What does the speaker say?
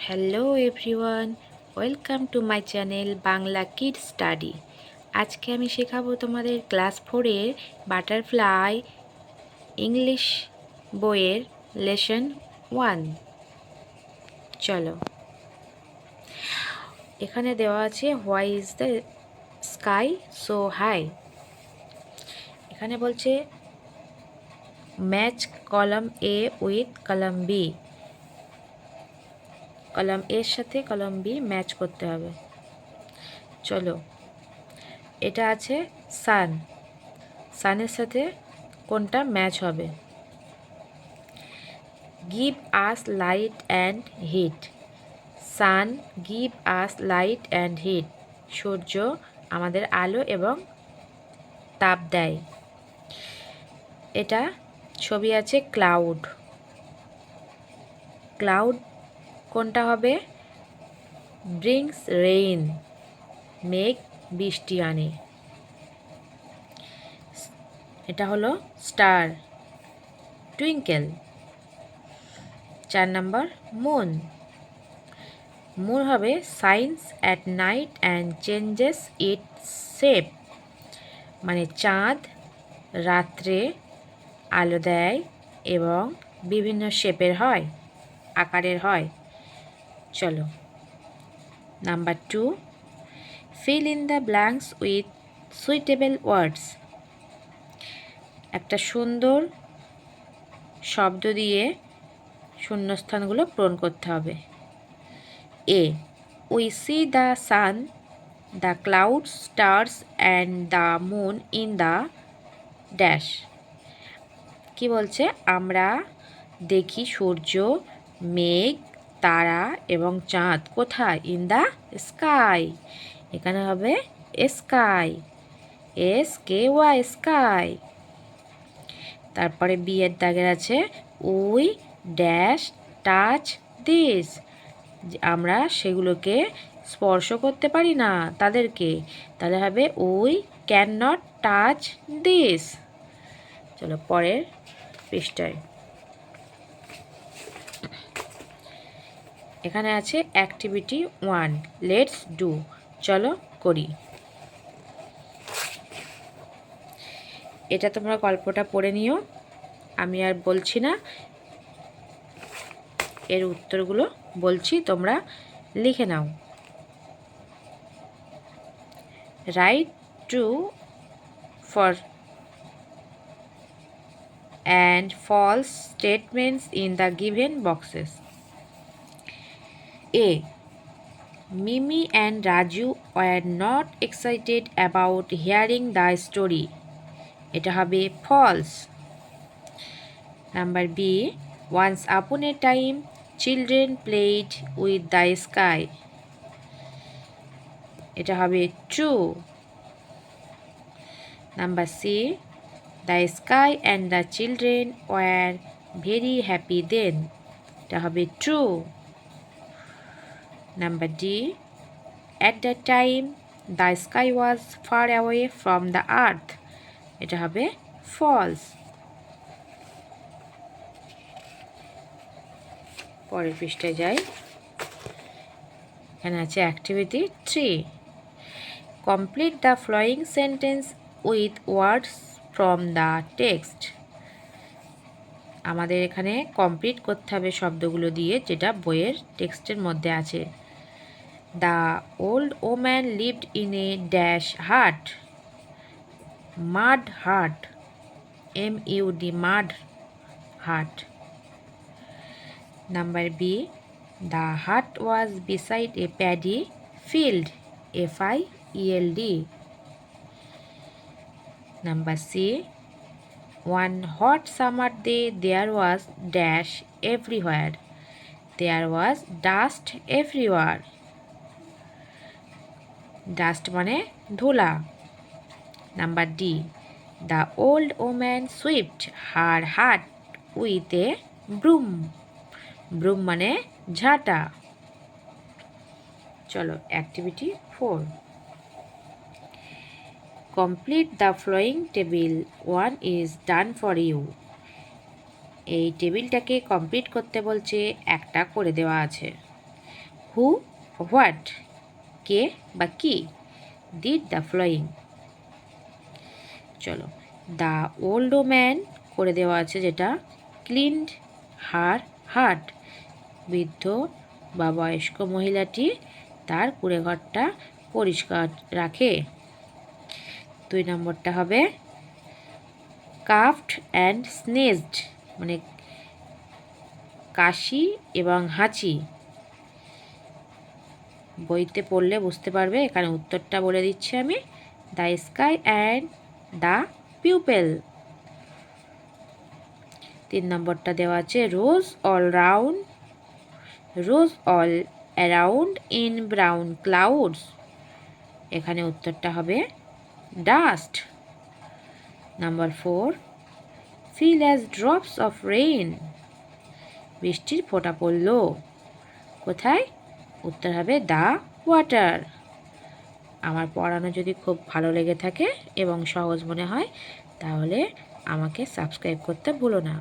Hello everyone, welcome to my channel Bangla kid study. আজকে আমি শেখাবো তোমাদের ক্লাস 4-এর বাটারফ্লাই ইংলিশ বইয়ের লেসন 1। চলো, এখানে দেওয়া আছে why is the sky so high. এখানে বলছে match column A with column B. Column এর সাথে কলাম বি ম্যাচ করতে হবে। চলো, এটা আছে সান, সানের সাথে কোনটা ম্যাচ হবে? Give us light and heat. Sun give us light and heat. সূর্য আমাদের আলো এবং তাপ দেয়। এটা ছবি আছে ক্লাউড। ক্লাউড কোনটা হবে? ব্রিংস রেইন, মেঘ বৃষ্টি আনে। এটা হলো স্টার, টুইঙ্কেল। 4 নম্বর মুন। মুন হবে science at night and changes it's shape, মানে চাঁদ রাত্রে আলো দেয় এবং বিভিন্ন শেপের হয়, আকারের হয়। চলো, number 2, fill in the blanks with suitable words. একটা সুন্দর শব্দ দিয়ে শূন্যস্থানগুলো পূরণ করতে হবে। A, we see the sun, the clouds, stars and the moon in the dash. কি বলছে? আমরা দেখি সূর্য, মেঘ, তারা এবং চাঁদ কোথায়? In the sky. এখানে হবে স্কাই, SKY, স্কাই। তারপরে বি এর দাগের আছে উই ড্যাশ টাচ দিস। আমরা সেগুলোকে স্পর্শ করতে পারি না তাদেরকে, তাহলে হবে we can not touch this. চলো পরের পৃষ্ঠায়, এখানে আছে অ্যাক্টিভিটি 1, লেটস ডু। চলো করি। এটা তোমরা গল্পটা পড়ে নিও, আমি আর বলছি না, এর উত্তরগুলো বলছি, তোমরা লিখে নাও। Write true for and false statements in the given boxes. A, Mimi and Raju were not excited about hearing the story. এটা হবে false. Number B, once upon a time children played with the sky. এটা হবে true. Number C, the sky and the children were very happy then. এটা হবে true. Number D, at that time the sky was far away from the earth. এটা হবে false. পরের পৃষ্ঠায় যাই, এখানে আছে activity 3, complete the following sentence with words from the text. আমাদের এখানে কমপ্লিট করতে হবে শব্দগুলো দিয়ে, যেটা বইয়ের টেক্সটের মধ্যে আছে। The old woman lived in a dash হাট, মাড হাট, MUD, মাড হাট। Number B, the hut was beside a paddy field, FIELD. Number C, one hot summer day there was dash everywhere, there was dust everywhere. Dust মানে ধুলা। Number D, the old woman swept her hut with a broom. ব্রুম মানে ঝাঁটা। চলো activity 4, complete the following table 1 is done for you. এই টেবিলটাকে complete করতে বলছে, একটা করে দেওয়া আছে। হু হোয়াট, কে বা কি, ডিড দ্য ফলোয়িং। চলো, দ্য ওল্ড ওম্যান করে দেওয়া আছে যেটা, ক্লিনড হার হার্ট, বৃদ্ধ বা বয়স্ক মহিলাটি তার কুঁড়েঘরটা পরিষ্কার রাখে। 2 নম্বরটা হবে কাফড অ্যান্ড স্নেজড, মানে কাশি এবং হাঁচি। বইতে পড়লে বুঝতে পারবে, এখানে উত্তরটা বলে দিচ্ছি আমি, the sky and the purple. 3 নম্বরটা দেওয়া আছে rose all around in brown clouds, এখানে উত্তরটা হবে dust. Number 4, fill as drops of rain, বৃষ্টির ফোঁটা পড়ল কোথায়, উত্তর হবে দ্য ওয়াটার। আমার পড়ানো যদি খুব ভালো লেগে থাকে এবং সহজ মনে হয় তাহলে আমাকে সাবস্ক্রাইব করতে ভুলো না।